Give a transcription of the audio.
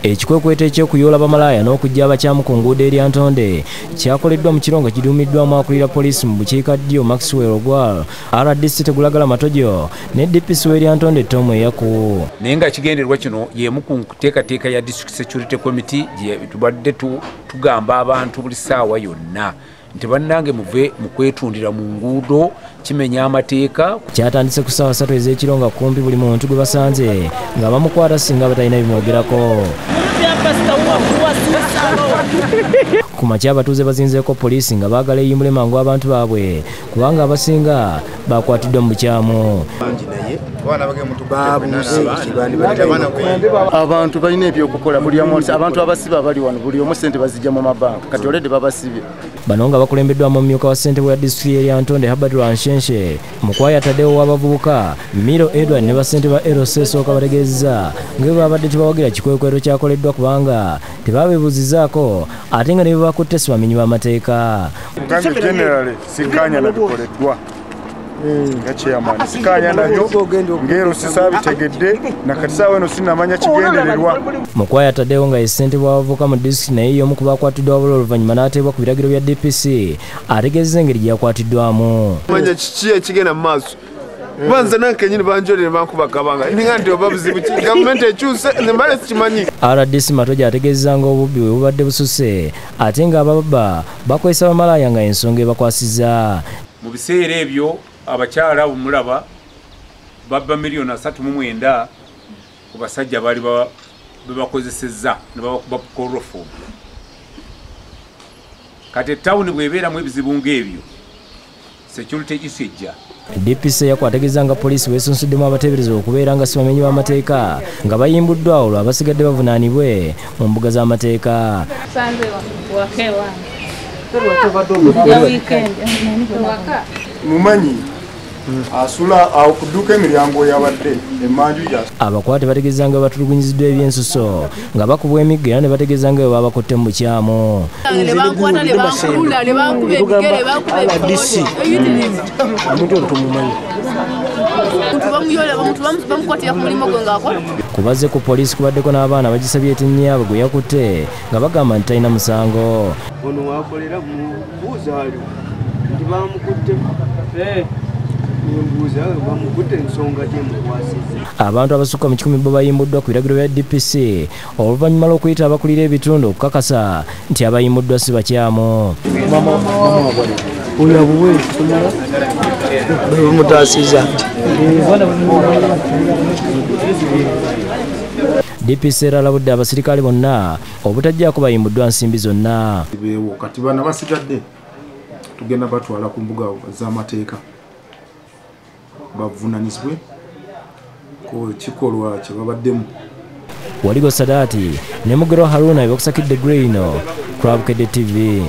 Ekikwekweto eky'okuyoola bamalaaya n'okujja abakyamu ku nguudo e Lyantonde kyakoleddwa mu kirongo kiduumiddwamu akulira poliisi mu bukiikaddyo Maxwell Ogwal, RDC Tegulagala Matojo ne DPC w'e Lyantonde Tom Eyaku. Naye nga kigendererwa kino y'emu ku nteekateeka ya District Security Committee gye tubadde tugamba abantu buli ssaawa yonna nti bannange muve mu kwetundira mu nguudo kimenya amateeka. Kyatandise ku ssaawa 3 ez'ekiro nga kumpi buli muntu gwe basanze nga bamukwata singa batalina bimwogerako. Ku makya abatuuze bazinzeeko poliisi nga baagala eyimbule mangu abantu baabwe kubanga abasinga bakwatiddwa mu bukyamu. Abantu balina ebyokukola buli omu, abantu abasiba bali wano buli omu ssente bazijja mu mabanka kati olwedde babasibye. Bano nga bakulembeddwamu omumyuka wa ssentebe wa disitulikiti y'e Lyantonde Herbert Lwanshense, mukwayataddewo w'abavubuka Miro Edward ne bassentebe ba LC esooka bategeezezza nga babadde tebawagira kikwekweto kyakoleddwa kubanga tebabeebuuzizaako ate nga ne bwe bakutte si bamenyi b'amateeka. Mugambi generale sikanya nabikoleddwa nga chairman sikanya nabyo ngero sisabitegedde nakati saawa eno sinamanya kigendererwa. Mukwayataddewo nga ye ssentebe w'abavubuka mu disitulikiti naye y'omu ku bakwatiddwa wabula oluvannyuma n'ateebwa ku biragiro bya DPC ategeezezza engeri gye yakwatiddwamu. Manya kiki ekigenda mu maaso banza nankenyini banjolere bankubagabanga ninga nti oba buzibu ki gavumenti ekyuse nembale sikimanyi. RDC Matojo ategeezezza nga obubbi bwe bubadde bususe ate nga ababba bakozesa bamalaaya nga ensonga ebakwasizza. Mu biseera ebyo abakyala omulaba babba miliyoni 39 ku basajja baali bebakozesezza ne babakuba korofo. Kati ettawuni bw'ebeeramu ebizibu ng'ebyo security isejja. DPC yakwategeeza nga poliisi weesunsuddemu abateebereza okubeera nga si bamenyi b'amateeka nga bayimbuddwa olwo abasigadde bavunaanibwe mu mbuga z'amateeka. Mumanyi asula okuduka emiryango yabadde emanju ya abakwate bategeeza nga batulugunyiziddwa ebyensuso nga bakubwa emiggo era ne bategeeza nga bwe babakutte mu bukyamu. Kubazze ku poliisi kubaddeko n'abaana bagisabye etinnya yaabwe gwe yakutte nga bagamba nti talina musango. Ono wakolera mu buuzaalo nti bamukutte abantu abasukka mu 10 bo bayimbuddwa ku biragiro bya DPC oluvannyuma lw'okuyita abakulira ebitundu okukakasa nti abayimbuddwa si bakyamu. DPC eralabudde abasirikale bonna obutajjaako bayimbuddwa nsimbi zonna. Kati bana basigadde tugenda batwala ku mbuga z'amateeka bavunanisibwe ku kikolwa kye babaddemu. Waligo Sadaati ne Mugero Haruna eby'okusakidde Green, Bukedde TV.